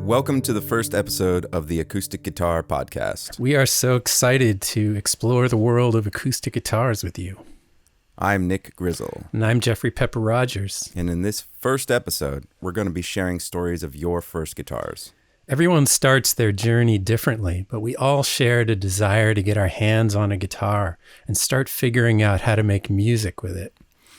Welcome to the first episode of the Acoustic Guitar Podcast. We are so excited to explore the world of acoustic guitars with you. I'm Nick Grizzle. And I'm Jeffrey Pepper Rogers. And in this first episode, we're going to be sharing stories of your first guitars. Everyone starts their journey differently, but we all shared a desire to get our hands on a guitar and start figuring out how to make music with it.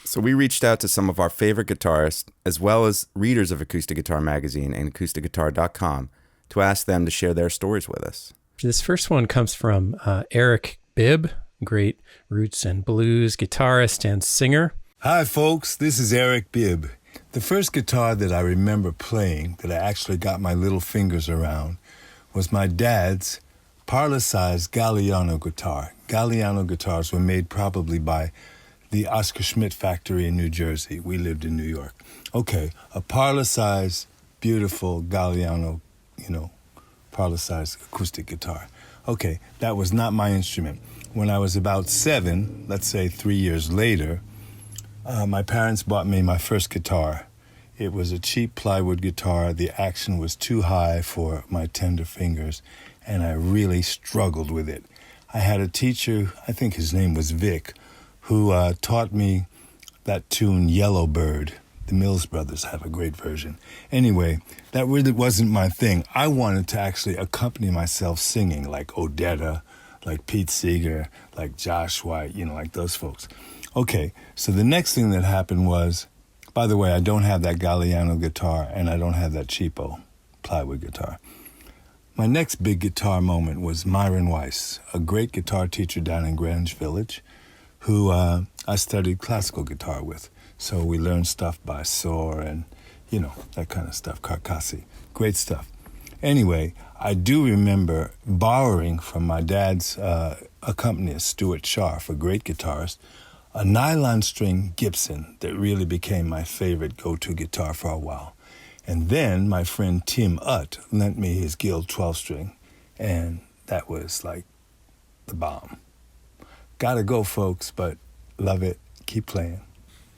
So we reached out to some of our favorite guitarists, as well as readers of Acoustic Guitar Magazine and acousticguitar.com, to ask them to share their stories with us. This first one comes from Eric Bibb, great roots and blues guitarist and singer. Hi, folks. This is Eric Bibb. The first guitar that I remember playing, that I actually got my little fingers around, was my dad's parlor-sized Galliano guitar. Galliano guitars were made probably by the Oscar Schmidt factory in New Jersey. We lived in New York. Okay, a parlor-sized, beautiful Galliano, parlor-sized acoustic guitar. Okay, that was not my instrument. When I was about 7, let's say 3 years later, my parents bought me my first guitar. It was a cheap plywood guitar. The action was too high for my tender fingers, and I really struggled with it. I had a teacher, I think his name was Vic, who taught me that tune Yellow Bird. The Mills Brothers have a great version. Anyway, that really wasn't my thing. I wanted to actually accompany myself singing, like Odetta, like Pete Seeger, like Josh White, like those folks. Okay, so the next thing that happened was, by the way, I don't have that Galliano guitar, and I don't have that cheapo plywood guitar. My next big guitar moment was Myron Weiss, a great guitar teacher down in Greenwich Village, who I studied classical guitar with. So we learned stuff by Soar and, that kind of stuff, Carcassi. Great stuff. Anyway, I do remember borrowing from my dad's accompanist, Stuart Scharf, a great guitarist, a nylon string Gibson that really became my favorite go-to guitar for a while. And then my friend Tim Utt lent me his Guild 12-string, and that was like the bomb. Gotta go, folks, but love it. Keep playing.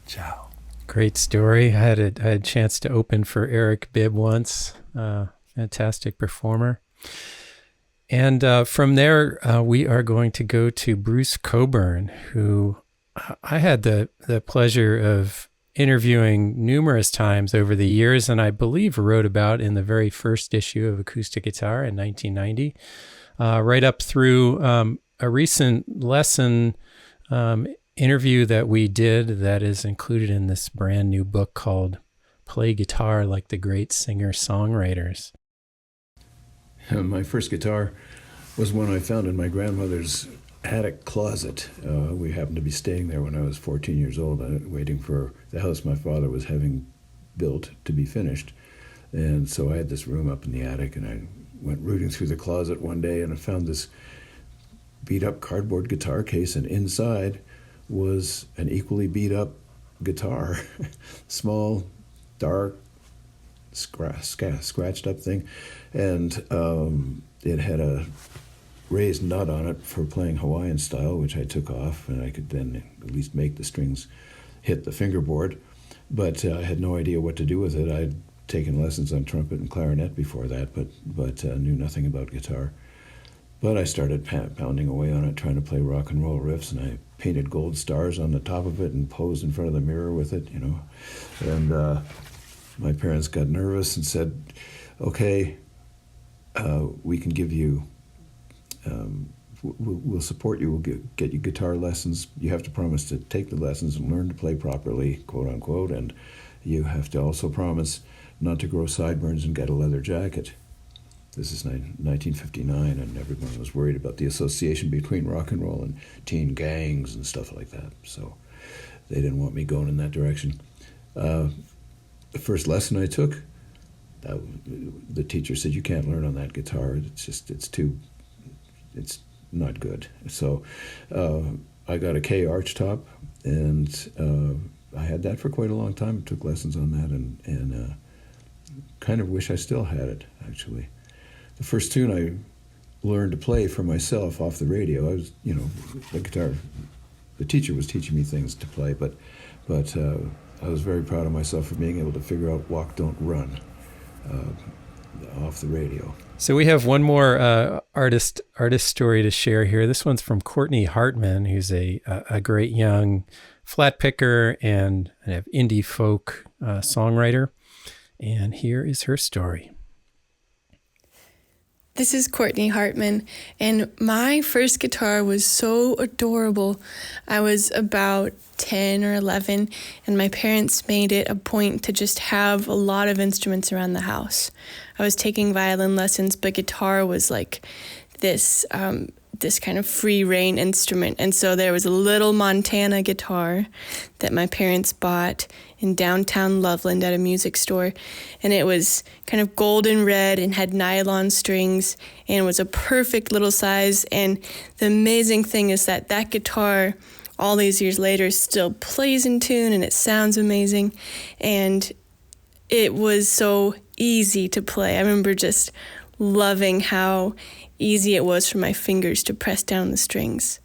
Ciao. Great story. I had a chance to open for Eric Bibb once. Fantastic performer. And from there, we are going to go to Bruce Coburn, who I had the pleasure of interviewing numerous times over the years, and I believe wrote about in the very first issue of Acoustic Guitar in 1990, right up through a recent lesson interview that we did that is included in this brand new book called Play Guitar Like the Great Singer-Songwriters. My first guitar was one I found in my grandmother's attic closet. We happened to be staying there when I was 14 years old, waiting for the house my father was having built to be finished. And so I had this room up in the attic, and I went rooting through the closet one day, and I found this beat-up cardboard guitar case, and inside was an equally beat-up guitar. Small, dark, scratched-up thing. And it had a raised nut on it for playing Hawaiian style, which I took off, and I could then at least make the strings hit the fingerboard. But I had no idea what to do with it. I'd taken lessons on trumpet and clarinet before that, but knew nothing about guitar. But I started pounding away on it, trying to play rock and roll riffs, and I painted gold stars on the top of it and posed in front of the mirror with it, And my parents got nervous and said, okay, we can give you, we'll support you, we'll get you guitar lessons. You have to promise to take the lessons and learn to play properly, quote unquote, and you have to also promise not to grow sideburns and get a leather jacket. This is 1959, and everyone was worried about the association between rock and roll and teen gangs and stuff like that. So they didn't want me going in that direction. The first lesson I took, the teacher said, you can't learn on that guitar. It's not good. So I got a K arch top, and I had that for quite a long time. Took lessons on that, and kind of wish I still had it, actually. The first tune I learned to play for myself off the radio, I was, the guitar, the teacher was teaching me things to play, but I was very proud of myself for being able to figure out Walk, Don't Run. off the radio. So we have one more artist story to share here. This one's from Courtney Hartman, who's a great young flat picker and an indie folk songwriter. And here is her story. This is Courtney Hartman, and my first guitar was so adorable. I was about 10 or 11, and my parents made it a point to just have a lot of instruments around the house. I was taking violin lessons, but guitar was like this kind of free rein instrument. And so there was a little Montana guitar that my parents bought in downtown Loveland at a music store. And it was kind of golden red and had nylon strings and was a perfect little size. And the amazing thing is that guitar, all these years later, still plays in tune and it sounds amazing. And it was so easy to play. I remember just loving how easy it was for my fingers to press down the strings,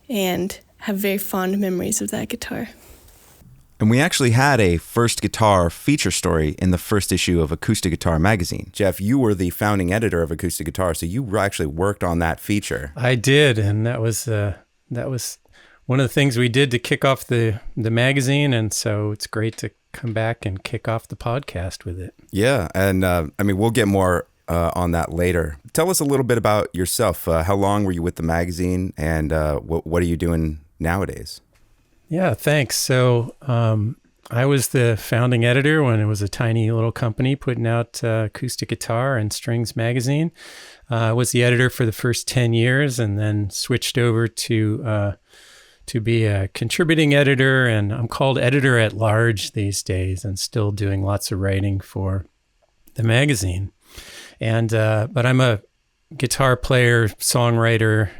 and have very fond memories of that guitar. And we actually had a first guitar feature story in the first issue of Acoustic Guitar magazine. Jeff, you were the founding editor of Acoustic Guitar, so you actually worked on that feature. I did, and that was one of the things we did to kick off the magazine, and so it's great to come back and kick off the podcast with it. Yeah, and we'll get more on that later. Tell us a little bit about yourself. How long were you with the magazine, and what are you doing nowadays? Yeah, thanks. So I was the founding editor when it was a tiny little company putting out Acoustic Guitar and Strings magazine. I was the editor for the first 10 years and then switched over to be a contributing editor, and I'm called editor at large these days and still doing lots of writing for the magazine. And but I'm a guitar player, songwriter,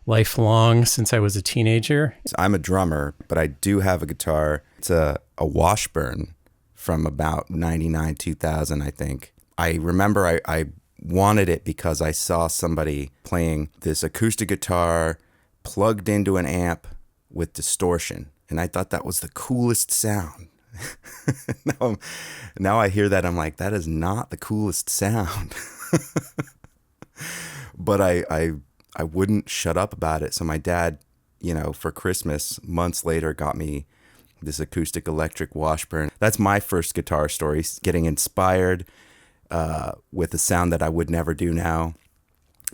lifelong since I was a teenager. I'm a drummer, but I do have a guitar. It's a Washburn from about 99, 2000, I think. I remember I wanted it because I saw somebody playing this acoustic guitar plugged into an amp with distortion. And I thought that was the coolest sound. Now I hear that, I'm like, that is not the coolest sound. But I wouldn't shut up about it. So my dad, for Christmas, months later, got me this acoustic electric Washburn. That's my first guitar story, getting inspired with a sound that I would never do now,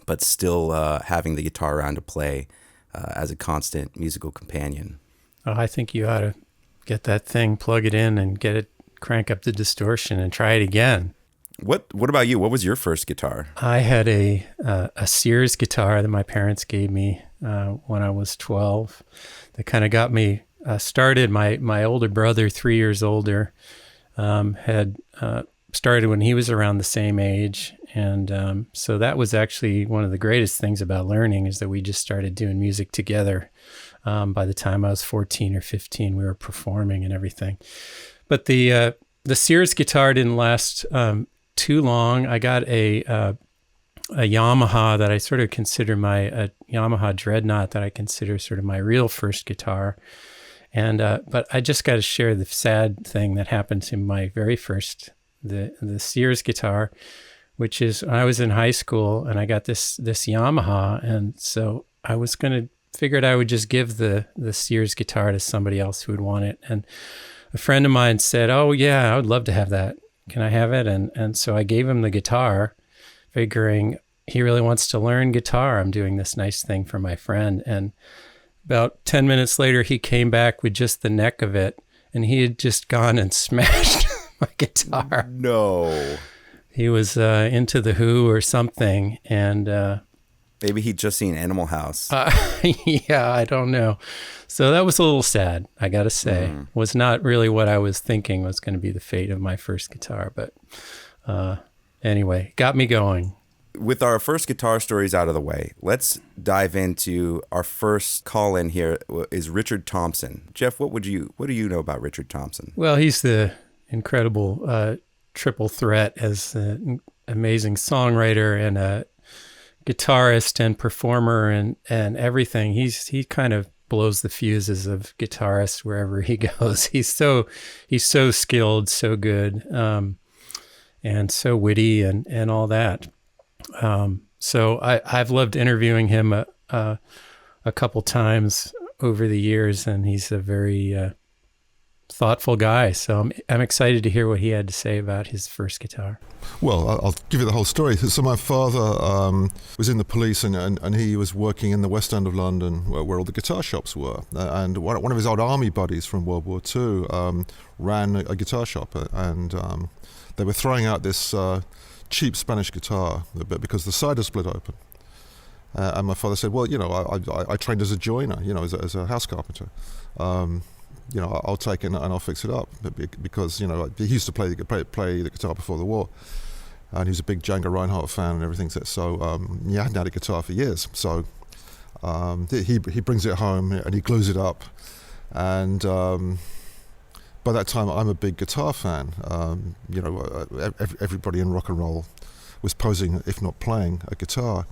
but still having the guitar around to play as a constant musical companion. Oh, I think you ought to get that thing, plug it in, and crank up the distortion and try it again. What about you? What was your first guitar? I had a Sears guitar that my parents gave me when I was 12. That kind of got me started. My older brother, 3 years older, had started when he was around the same age. And so that was actually one of the greatest things about learning, is that we just started doing music together. By the time I was 14 or 15, we were performing and everything. But the Sears guitar didn't last too long. I got a Yamaha that I sort of consider a Yamaha Dreadnought that I consider sort of my real first guitar. And but I just got to share the sad thing that happened to my very first, the Sears guitar, which is I was in high school and I got this Yamaha, and so I was figured I would just give the Sears guitar to somebody else who would want it. And a friend of mine said, "Oh yeah, I would love to have that. Can I have it?" And so I gave him the guitar, figuring he really wants to learn guitar. I'm doing this nice thing for my friend. And about 10 minutes later, he came back with just the neck of it, and he had just gone and smashed my guitar. No. He was into The Who or something, and maybe he'd just seen Animal House. Yeah, I don't know. So that was a little sad, I got to say. Was not really what I was thinking was going to be the fate of my first guitar. But anyway, got me going. With our first guitar stories out of the way, let's dive into our first call-in here is Richard Thompson. Jeff, what do you know about Richard Thompson? Well, he's the incredible triple threat as an amazing songwriter and a guitarist and performer and everything. He kind of blows the fuses of guitarists wherever he goes. He's so skilled, so good. and so witty and all that. So I've loved interviewing him a couple times over the years, and he's a very thoughtful guy. So I'm excited to hear what he had to say about his first guitar. Well, I'll give you the whole story. So my father was in the police, and he was working in the West End of London, where all the guitar shops were. And one of his old army buddies from World War II ran a guitar shop, and they were throwing out this cheap Spanish guitar because the side had split open. And my father said, well, I trained as a joiner, as a house carpenter. I'll take it and I'll fix it up, because he used to play the guitar before the war, and he was a big Django Reinhardt fan and everything. So he hadn't had a guitar for years. So he brings it home and he glues it up, and by that time I'm a big guitar fan. Everybody in rock and roll was posing, if not playing, a guitar.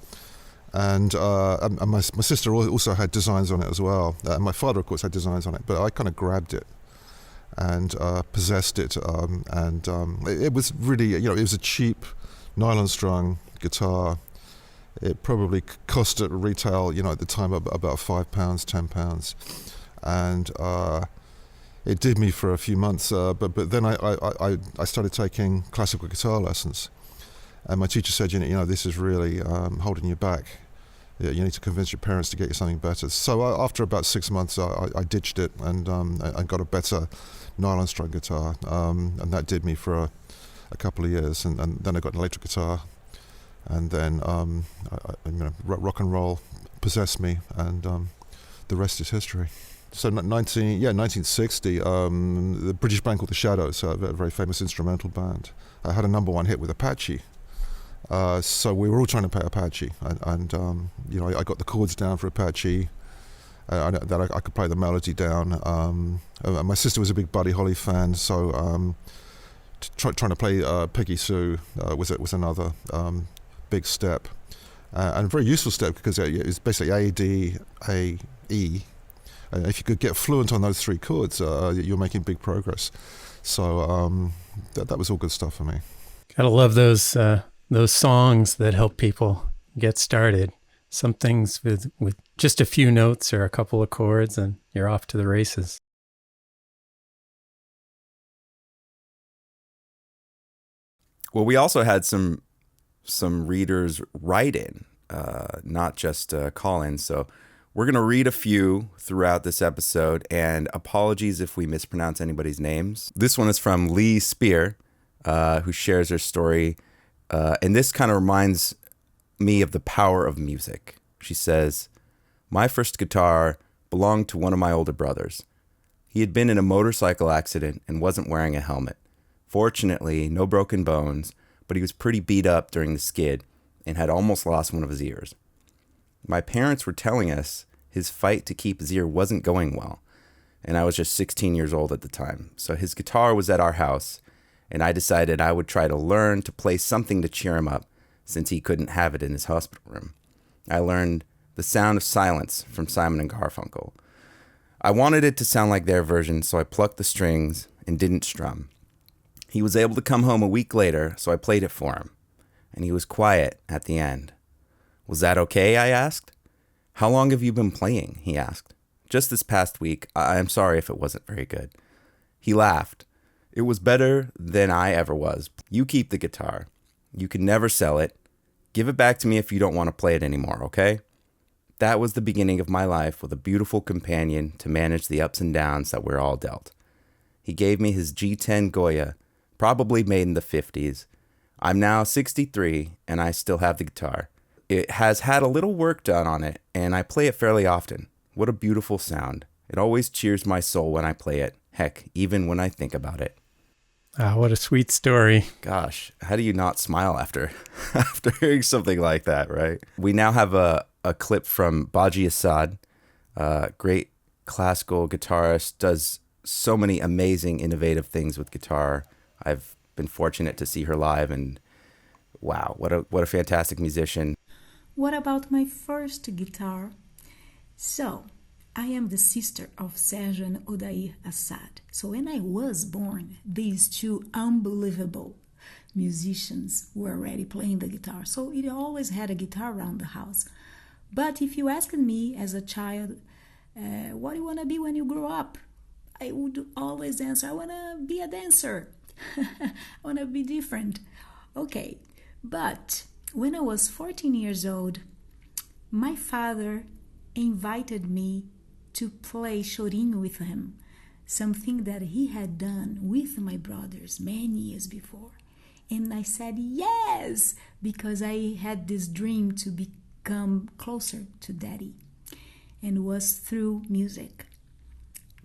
And my sister also had designs on it as well. My father, of course, had designs on it, but I kind of grabbed it and possessed it. It was really, it was a cheap nylon-strung guitar. It probably cost at retail, at the time about £5, £10, and it did me for a few months. But then I started taking classical guitar lessons, and my teacher said, this is really holding you back. You need to convince your parents to get you something better. So after about 6 months, I ditched it and got a better nylon-strung guitar, and that did me for a couple of years. And then I got an electric guitar, and then rock and roll possessed me, and the rest is history. So 1960, the British band called the Shadows, a very famous instrumental band, had a #1 hit with Apache. So we were all trying to play Apache, and I got the chords down for Apache, that I could play the melody down. And my sister was a big Buddy Holly fan, so trying to play Peggy Sue was another big step, and a very useful step, because it was basically A, D, A, E. And if you could get fluent on those three chords, you're making big progress. So that was all good stuff for me. Gotta love those songs that help people get started. Some things with just a few notes or a couple of chords, and you're off to the races. Well, we also had some readers write in, not just call in. So we're going to read a few throughout this episode, and apologies if we mispronounce anybody's names. This one is from Lee Spear, who shares her story. And this kind of reminds me of the power of music. She says, my first guitar belonged to one of my older brothers. He had been in a motorcycle accident and wasn't wearing a helmet. Fortunately, no broken bones, but he was pretty beat up during the skid and had almost lost one of his ears. My parents were telling us his fight to keep his ear wasn't going well, and I was just 16 years old at the time. So his guitar was at our house, and I decided I would try to learn to play something to cheer him up, since he couldn't have it in his hospital room. I learned The Sound of Silence from Simon and Garfunkel. I wanted it to sound like their version, so I plucked the strings and didn't strum. He was able to come home a week later, so I played it for him, and he was quiet at the end. Was that okay? I asked. How long have you been playing? He asked. Just this past week. I'm sorry if it wasn't very good. He laughed. It was better than I ever was. You keep the guitar. You can never sell it. Give it back to me if you don't want to play it anymore, okay? That was the beginning of my life with a beautiful companion to manage the ups and downs that we're all dealt. He gave me his G10 Goya, probably made in the 50s. I'm now 63 and I still have the guitar. It has had a little work done on it and I play it fairly often. What a beautiful sound. It always cheers my soul when I play it. Heck, even when I think about it. Ah, what a sweet story. Gosh, how do you not smile after hearing something like that, right? We now have a clip from Badi Assad, great classical guitarist, does so many amazing, innovative things with guitar. I've been fortunate to see her live, and wow, what a fantastic musician. What about my first guitar? So, I am the sister of Sergio and Badi Assad. So when I was born, these two unbelievable musicians were already playing the guitar. So it always had a guitar around the house. But if you asked me as a child, what do you want to be when you grow up? I would always answer, I want to be a dancer. I want to be different. Okay, but when I was 14 years old, my father invited me to play chorinho with him, something that he had done with my brothers many years before. And I said yes, because I had this dream to become closer to Daddy, and it was through music.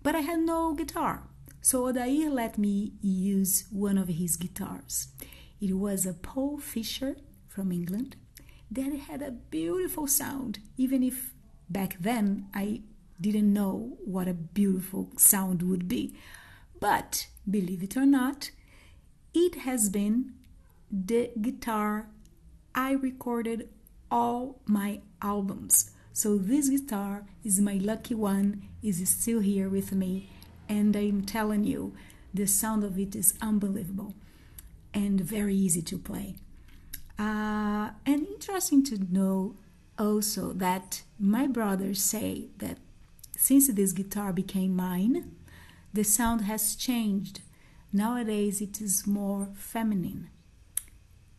But I had no guitar, so Odair let me use one of his guitars. It was a Paul Fisher from England that had a beautiful sound, even if back then I didn't know what a beautiful sound would be. But believe it or not, it has been the guitar I recorded all my albums. So this guitar is my lucky one, is still here with me, and I'm telling you, the sound of it is unbelievable and very easy to play. And interesting to know also that my brothers say that since this guitar became mine, the sound has changed. Nowadays it is more feminine.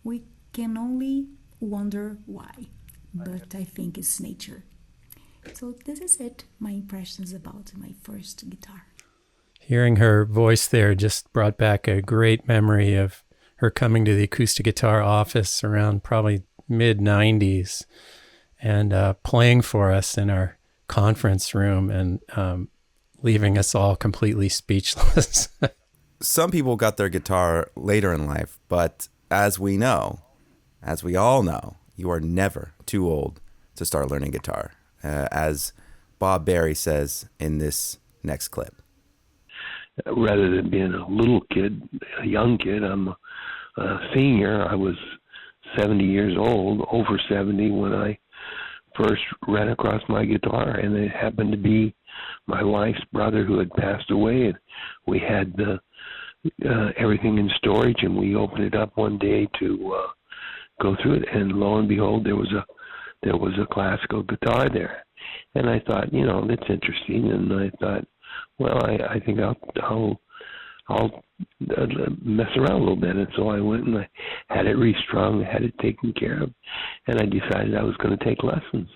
We can only wonder why, but I think it's nature. So this is it, my impressions about my first guitar. Hearing her voice there just brought back a great memory of her coming to the acoustic guitar office around probably mid-90s and playing for us in our conference room and leaving us all completely speechless. Some people got their guitar later in life, but as we all know, you are never too old to start learning guitar, as Bob Berry says in this next clip. Rather than being a little kid, a young kid, I'm a senior. I was 70 years old, over 70, when I first ran across my guitar, and it happened to be my wife's brother who had passed away, and we had everything in storage, and we opened it up one day to go through it, and lo and behold, there was a classical guitar there, and I thought, that's interesting, and I thought, well, I think I'll mess around a little bit, and so I went and I had it restrung, had it taken care of, and I decided I was going to take lessons,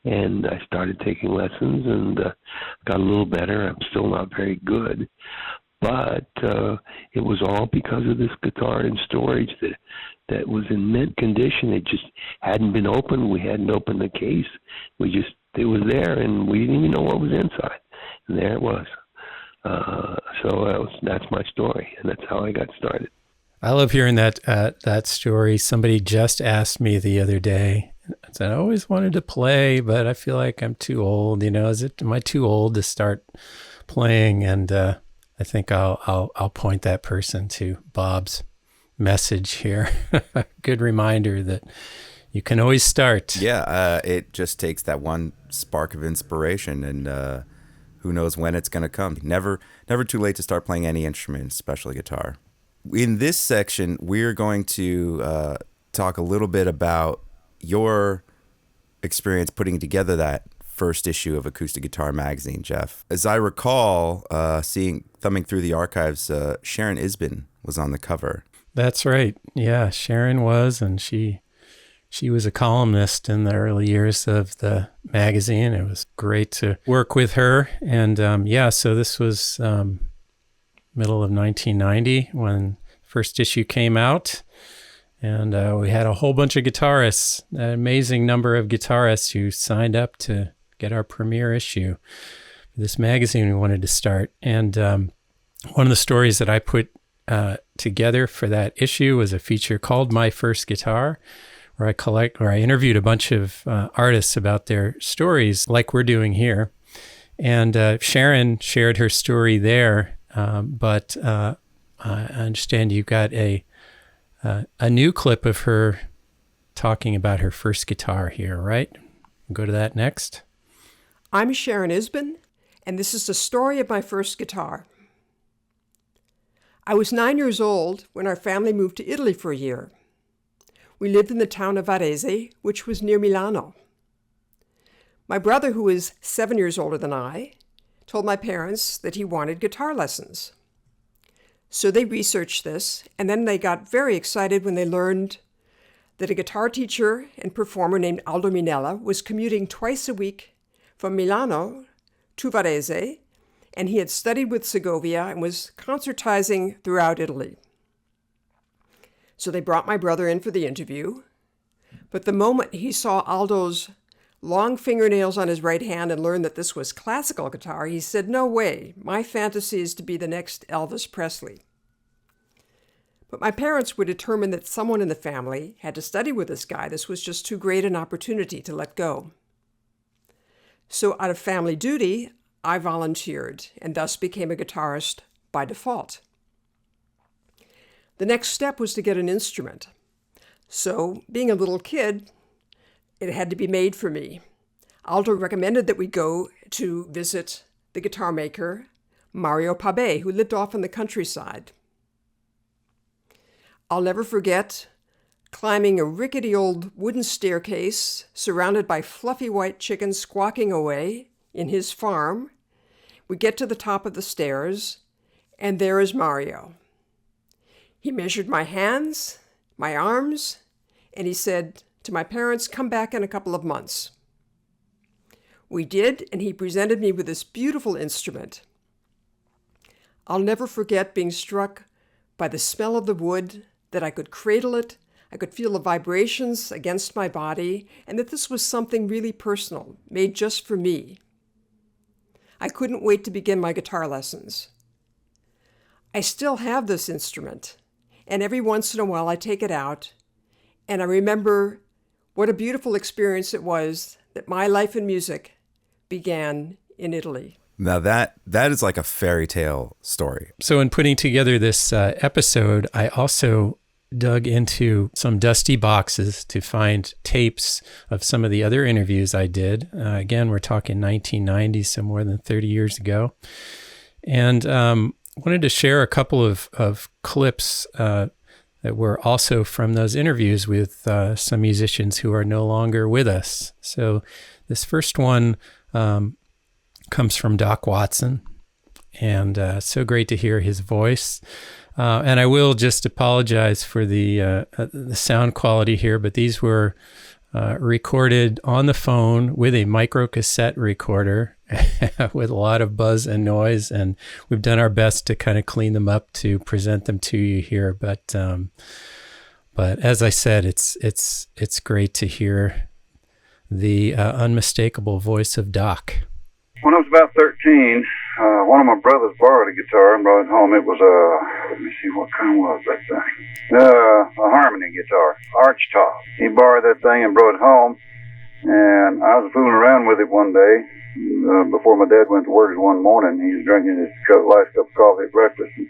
and I started taking lessons and got a little better. I'm still not very good, but it was all because of this guitar in storage that was in mint condition. It just hadn't been opened. We hadn't opened the case. It was there, and we didn't even know what was inside, and there it was. So that's my story, and that's how I got started. I love hearing that story. Somebody just asked me the other day. I said, I always wanted to play, but I feel like I'm too old. Am I too old to start playing? And I think I'll point that person to Bob's message here. Good reminder that you can always start. Yeah, it just takes that one spark of inspiration, and who knows when it's going to come. Never too late to start playing any instrument, especially guitar. In this section, we're going to talk a little bit about your experience putting together that first issue of Acoustic Guitar magazine, Jeff. As I recall, thumbing through the archives, Sharon Isbin was on the cover. That's right. Yeah, Sharon was, and she was a columnist in the early years of the magazine. It was great to work with her. And so this was middle of 1990 when first issue came out. And we had a whole bunch of guitarists, an amazing number of guitarists who signed up to get our premiere issue for this magazine we wanted to start. And one of the stories that I put together for that issue was a feature called My First Guitar, where I interviewed a bunch of artists about their stories, like we're doing here. And Sharon shared her story there, but I understand you got a new clip of her talking about her first guitar here, right? We'll go to that next. I'm Sharon Isbin, and this is the story of my first guitar. I was 9 years old when our family moved to Italy for a year. We lived in the town of Varese, which was near Milano. My brother, who was 7 years older than I, told my parents that he wanted guitar lessons. So they researched this, and then they got very excited when they learned that a guitar teacher and performer named Aldo Minella was commuting twice a week from Milano to Varese, and he had studied with Segovia and was concertizing throughout Italy. So they brought my brother in for the interview, but the moment he saw Aldo's long fingernails on his right hand and learned that this was classical guitar, he said, "No way, my fantasy is to be the next Elvis Presley." But my parents were determined that someone in the family had to study with this guy. This was just too great an opportunity to let go. So out of family duty, I volunteered and thus became a guitarist by default. The next step was to get an instrument. So, being a little kid, it had to be made for me. Aldo recommended that we go to visit the guitar maker, Mario Pabe, who lived off in the countryside. I'll never forget climbing a rickety old wooden staircase surrounded by fluffy white chickens squawking away in his farm. We get to the top of the stairs, and there is Mario. He measured my hands, my arms, and he said to my parents, "Come back in a couple of months." We did, and he presented me with this beautiful instrument. I'll never forget being struck by the smell of the wood, that I could cradle it, I could feel the vibrations against my body, and that this was something really personal, made just for me. I couldn't wait to begin my guitar lessons. I still have this instrument, and every once in a while I take it out, and I remember what a beautiful experience it was that my life in music began in Italy. Now that is like a fairy tale story. So in putting together this episode, I also dug into some dusty boxes to find tapes of some of the other interviews I did. Again, we're talking 1990, so more than 30 years ago. And wanted to share a couple of clips that were also from those interviews with some musicians who are no longer with us. So this first one comes from Doc Watson, and so great to hear his voice. And I will just apologize for the sound quality here, but these were recorded on the phone with a micro cassette recorder with a lot of buzz and noise, and we've done our best to kind of clean them up to present them to you here. But as I said, it's great to hear the unmistakable voice of Doc. When I was about 13, one of my brothers borrowed a guitar and brought it home. It was let me see, what kind was that thing? A harmony guitar, arch top. He borrowed that thing and brought it home, and I was fooling around with it one day before my dad went to work one morning. He was drinking his last cup of coffee at breakfast. And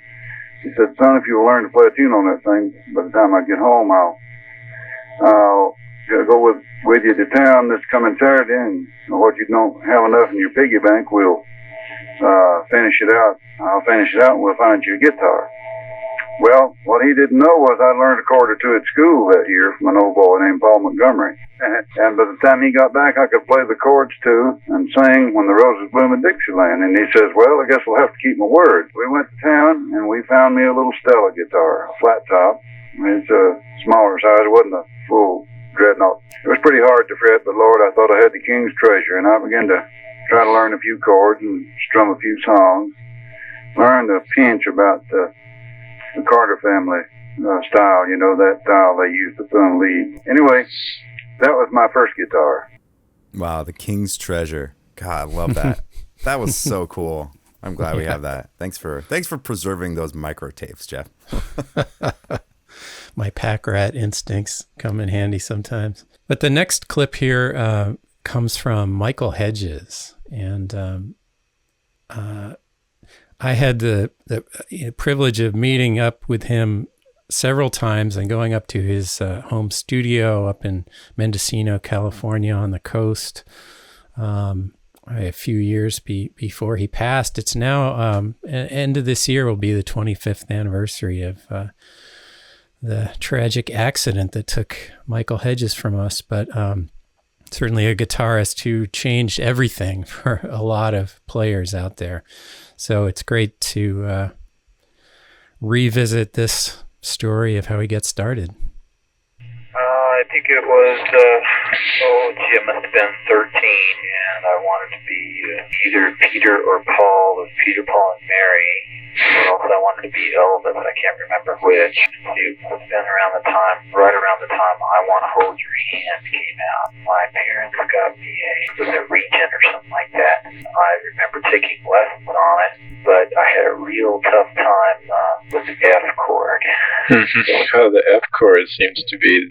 he said, "Son, if you'll learn to play a tune on that thing, by the time I get home, I'll go with you to town this coming Saturday, and what you don't have enough in your piggy bank, we'll finish it out. I'll finish it out, and we'll find you a guitar." Well, what he didn't know was I learned a chord or two at school that year from an old boy named Paul Montgomery. And by the time he got back, I could play the chords too and sing "When the Roses Bloom in Dixieland." And he says, "Well, I guess we'll have to keep my word." We went to town, and we found me a little Stella guitar, a flat top. It's a smaller size. It wasn't a full dreadnought. It was pretty hard to fret, but Lord, I thought I had the king's treasure, and I began to try to learn a few chords and strum a few songs. Learned a pinch about the Carter family style, that style they used to thumb lead. Anyway, that was my first guitar. Wow, the king's treasure. God, I love that. That was so cool. I'm glad we have that. Thanks for preserving those micro tapes, Jeff. My pack rat instincts come in handy sometimes. But the next clip here comes from Michael Hedges, and I had the privilege of meeting up with him several times and going up to his home studio up in Mendocino, California on the coast. a few years before he passed. It's now, end of this year will be the 25th anniversary of the tragic accident that took Michael Hedges from us. But certainly a guitarist who changed everything for a lot of players out there. So it's great to revisit this story of how he got started. I think it was, it must have been 13, and I wanted to be either Peter or Paul, with Peter, Paul, and Mary, or else I wanted to be Elvis. I can't remember which. It was then right around the time I Want to Hold Your Hand came out. My parents got me a Regent or something like that. I remember taking lessons on it, but I had a real tough time with the F chord. Oh, the F chord seems to be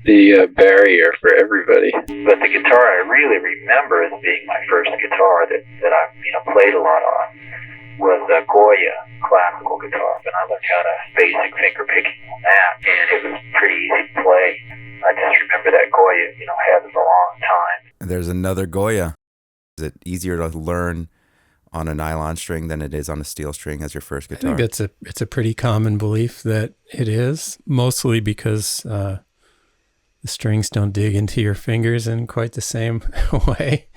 the barrier for everybody. But the guitar I really remember as being my first guitar that I played a lot on was a Goya classical guitar, and I learned how to basic finger picking on that, and it was pretty easy to play. I just remember that Goya, had it a long time. There's another Goya. Is it easier to learn on a nylon string than it is on a steel string as your first guitar? I think it's a pretty common belief that it is, mostly because the strings don't dig into your fingers in quite the same way,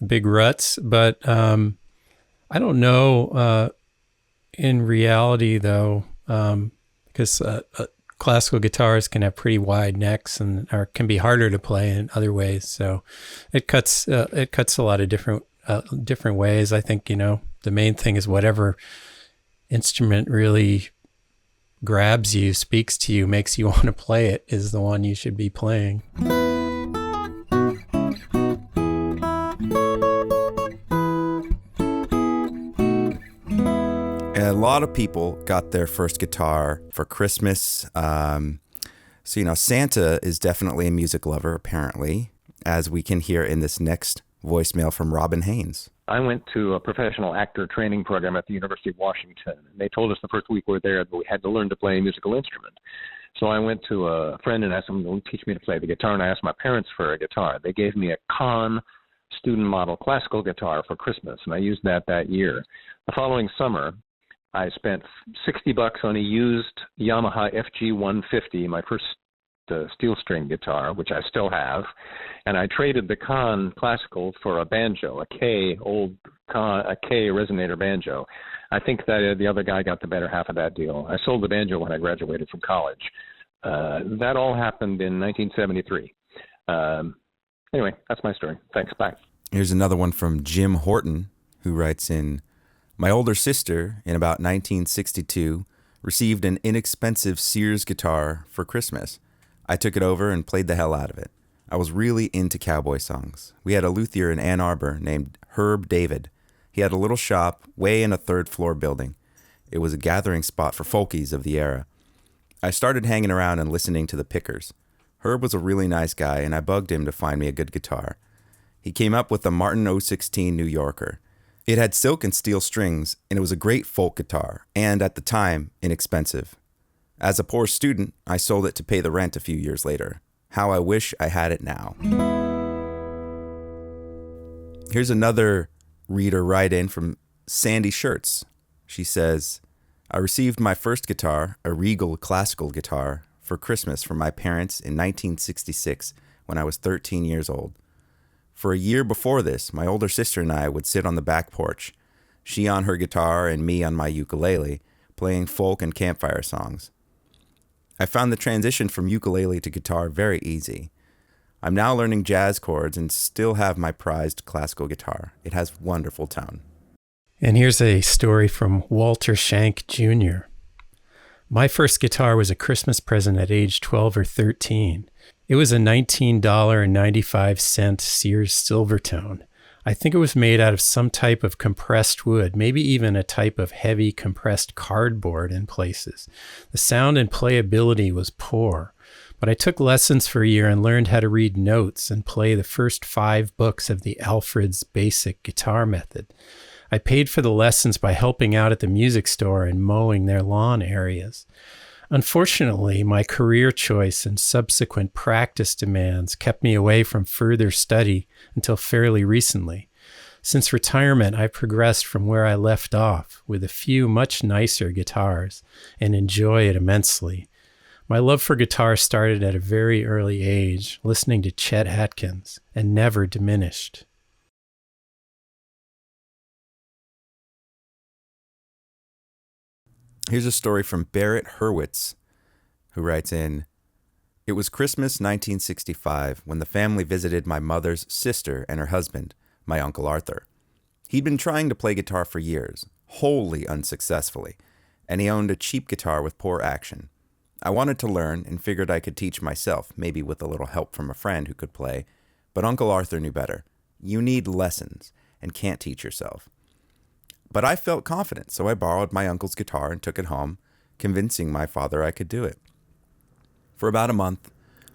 big ruts. But I don't know in reality, though, because classical guitars can have pretty wide necks and can be harder to play in other ways. So it cuts a lot of different ways. I think, the main thing is whatever instrument really grabs you, speaks to you, makes you want to play it is the one you should be playing. A lot of people got their first guitar for Christmas. So, Santa is definitely a music lover, apparently, as we can hear in this next voicemail from Robin Haynes. I went to a professional actor training program at the University of Washington. And they told us the first week we were there that we had to learn to play a musical instrument. So I went to a friend and asked him to teach me to play the guitar, and I asked my parents for a guitar. They gave me a Kahn student model classical guitar for Christmas, and I used that year. The following summer, I spent $60 on a used Yamaha FG150, my first steel string guitar, which I still have, and I traded the Kahn classical for a banjo, a K resonator banjo. I think that the other guy got the better half of that deal. I sold the banjo when I graduated from college. That all happened in 1973. Anyway, that's my story. Thanks. Bye. Here's another one from Jim Horton, who writes in, my older sister, in about 1962, received an inexpensive Sears guitar for Christmas. I took it over and played the hell out of it. I was really into cowboy songs. We had a luthier in Ann Arbor named Herb David. He had a little shop way in a third-floor building. It was a gathering spot for folkies of the era. I started hanging around and listening to the pickers. Herb was a really nice guy, and I bugged him to find me a good guitar. He came up with a Martin 016 New Yorker. It had silk and steel strings, and it was a great folk guitar, and at the time, inexpensive. As a poor student, I sold it to pay the rent a few years later. How I wish I had it now. Here's another reader write-in from Sandy Shirts. She says, I received my first guitar, a Regal classical guitar, for Christmas from my parents in 1966 when I was 13 years old. For a year before this, my older sister and I would sit on the back porch, she on her guitar and me on my ukulele, playing folk and campfire songs. I found the transition from ukulele to guitar very easy. I'm now learning jazz chords and still have my prized classical guitar. It has wonderful tone. And here's a story from Walter Shank Jr. My first guitar was a Christmas present at age 12 or 13. It was a $19.95 Sears Silvertone. I think it was made out of some type of compressed wood, maybe even a type of heavy compressed cardboard in places. The sound and playability was poor, but I took lessons for a year and learned how to read notes and play the first 5 books of the Alfred's Basic Guitar Method. I paid for the lessons by helping out at the music store and mowing their lawn areas. Unfortunately, my career choice and subsequent practice demands kept me away from further study until fairly recently. Since retirement, I progressed from where I left off with a few much nicer guitars and enjoy it immensely. My love for guitar started at a very early age, listening to Chet Atkins, and never diminished. Here's a story from Barrett Hurwitz, who writes in, "It was Christmas 1965 when the family visited my mother's sister and her husband, my Uncle Arthur. He'd been trying to play guitar for years, wholly unsuccessfully, and he owned a cheap guitar with poor action. I wanted to learn and figured I could teach myself, maybe with a little help from a friend who could play, but Uncle Arthur knew better. You need lessons and can't teach yourself. But I felt confident, so I borrowed my uncle's guitar and took it home, convincing my father I could do it. For about a month,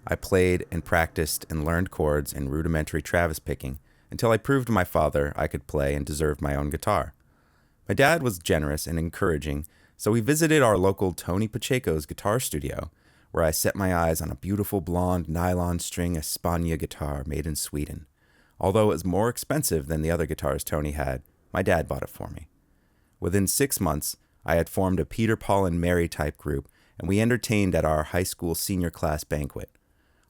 I played and practiced and learned chords and rudimentary Travis picking until I proved to my father I could play and deserved my own guitar. My dad was generous and encouraging, so we visited our local Tony Pacheco's guitar studio, where I set my eyes on a beautiful blonde nylon string Espana guitar made in Sweden. Although it was more expensive than the other guitars Tony had, my dad bought it for me. Within 6 months, I had formed a Peter, Paul, and Mary type group, and we entertained at our high school senior class banquet.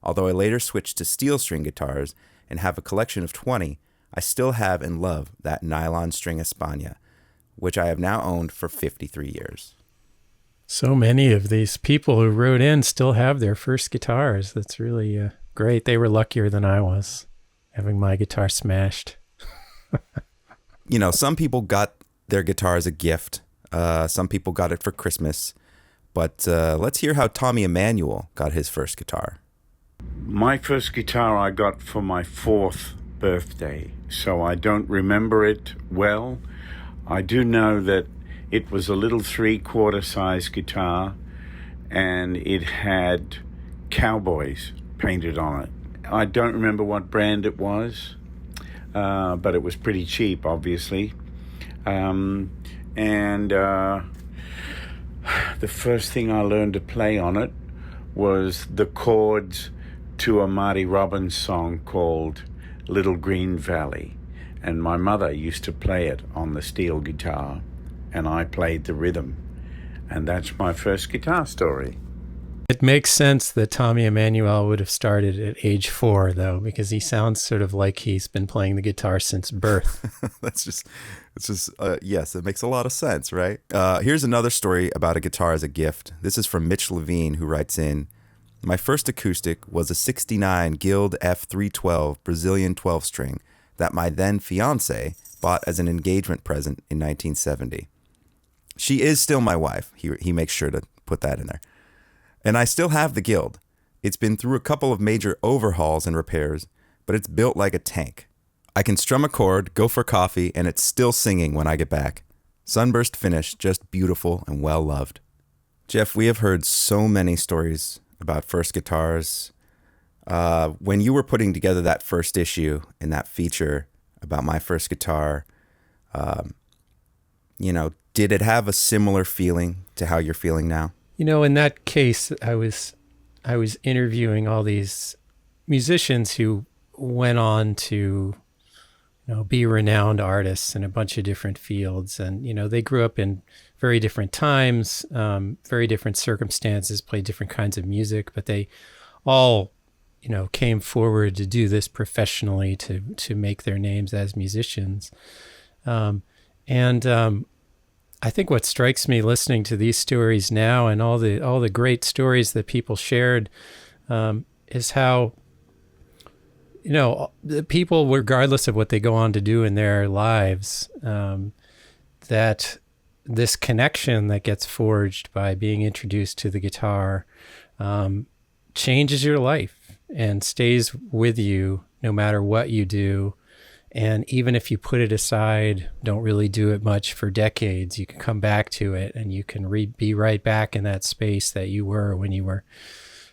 Although I later switched to steel string guitars and have a collection of 20, I still have and love that nylon string Espana, which I have now owned for 53 years. So many of these people who wrote in still have their first guitars. That's really great. They were luckier than I was, having my guitar smashed. You know, some people got their guitar as a gift. Some people got it for Christmas. But let's hear how Tommy Emmanuel got his first guitar. My first guitar I got for my 4th birthday, so I don't remember it well. I do know that it was a little 3/4 size guitar, and it had cowboys painted on it. I don't remember what brand it was, but it was pretty cheap, obviously. The first thing I learned to play on it was the chords to a Marty Robbins song called Little Green Valley. And my mother used to play it on the steel guitar, and I played the rhythm. And that's my first guitar story. It makes sense that Tommy Emmanuel would have started at age 4, though, because he sounds sort of like he's been playing the guitar since birth. Yes, it makes a lot of sense, right? Here's another story about a guitar as a gift. This is from Mitch Levine, who writes in, "My first acoustic was a 69 Guild F312 Brazilian 12-string that my then fiancée bought as an engagement present in 1970. She is still my wife." He makes sure to put that in there. "And I still have the Guild. It's been through a couple of major overhauls and repairs, but it's built like a tank. I can strum a chord, go for coffee, and it's still singing when I get back. Sunburst finish, just beautiful and well-loved." Jeff, we have heard so many stories about first guitars. When you were putting together that first issue and that feature about my first guitar, did it have a similar feeling to how you're feeling now? You know, in that case, I was interviewing all these musicians who went on to, be renowned artists in a bunch of different fields. And, they grew up in very different times, very different circumstances, played different kinds of music, but they all, came forward to do this professionally, to make their names as musicians. I think what strikes me listening to these stories now and all the great stories that people shared is how, the people, regardless of what they go on to do in their lives, that this connection that gets forged by being introduced to the guitar changes your life and stays with you no matter what you do. And even if you put it aside, don't really do it much for decades, you can come back to it and you can be right back in that space that you were when you were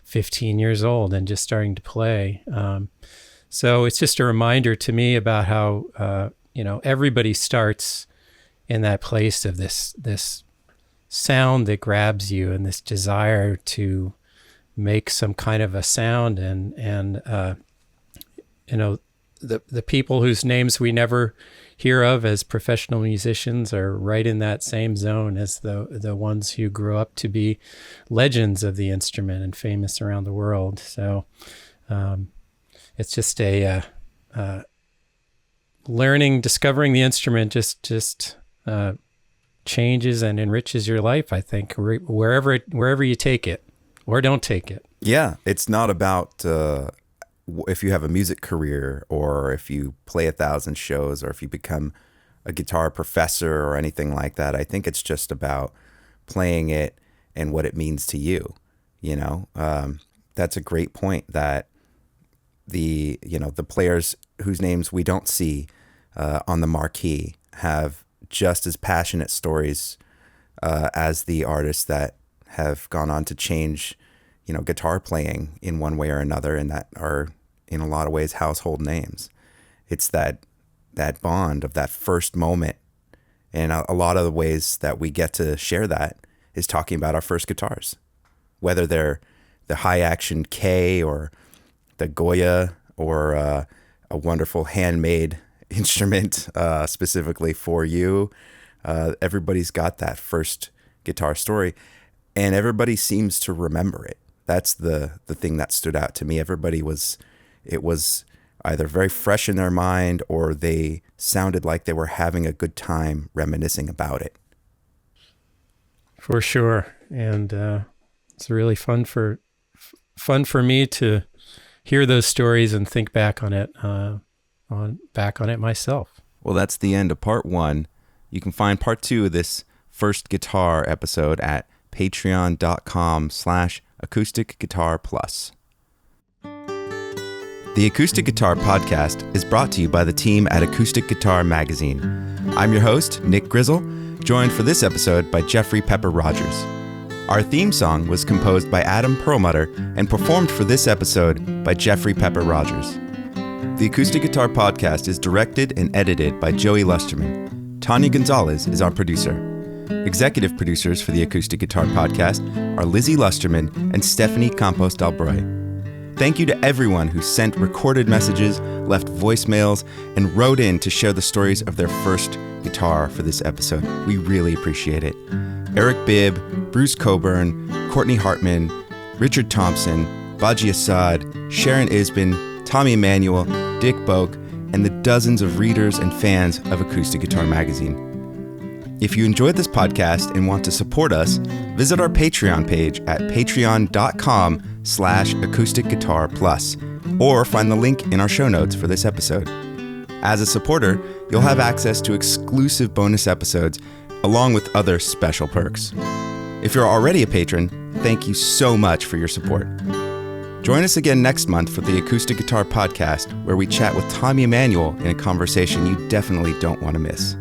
15 years old and just starting to play. So it's just a reminder to me about how, everybody starts in that place of this sound that grabs you and this desire to make some kind of a sound. And the people whose names we never hear of as professional musicians are right in that same zone as the ones who grew up to be legends of the instrument and famous around the world. So it's just discovering the instrument just changes and enriches your life, I think, wherever you take it or don't take it. Yeah, it's not about if you have a music career or if you play 1,000 shows or if you become a guitar professor or anything like that. I think it's just about playing it and what it means to you. You know, that's a great point, that the players whose names we don't see on the marquee have just as passionate stories as the artists that have gone on to change, guitar playing in one way or another, and that are in a lot of ways household names. It's that bond of that first moment. And a lot of the ways that we get to share that is talking about our first guitars, whether they're the high action K or the Goya or a wonderful handmade instrument specifically for you. Everybody's got that first guitar story, and everybody seems to remember it. That's the thing that stood out to me. It was either very fresh in their mind or they sounded like they were having a good time reminiscing about it. For sure. And it's really fun for me to hear those stories and think back on it myself. Well, that's the end of part 1. You can find part 2 of this first guitar episode at patreon.com/acousticguitarplus. The Acoustic Guitar Podcast is brought to you by the team at Acoustic Guitar Magazine. I'm your host, Nick Grizzle, joined for this episode by Jeffrey Pepper Rogers. Our theme song was composed by Adam Perlmutter and performed for this episode by Jeffrey Pepper Rogers. The Acoustic Guitar Podcast is directed and edited by Joey Lusterman. Tanya Gonzalez is our producer. Executive producers for the Acoustic Guitar Podcast are Lizzie Lusterman and Stephanie Campos Dalbroy. Thank you to everyone who sent recorded messages, left voicemails, and wrote in to share the stories of their first guitar for this episode. We really appreciate it. Eric Bibb, Bruce Coburn, Courtney Hartman, Richard Thompson, Badi Assad, Sharon Isbin, Tommy Emmanuel, Dick Boak, and the dozens of readers and fans of Acoustic Guitar Magazine. If you enjoyed this podcast and want to support us, visit our Patreon page at patreon.com/acousticguitarplus, or find the link in our show notes for this episode. As a supporter, you'll have access to exclusive bonus episodes along with other special perks. If you're already a patron, thank you so much for your support. Join us again next month for the Acoustic Guitar Podcast, where we chat with Tommy Emmanuel in a conversation you definitely don't want to miss.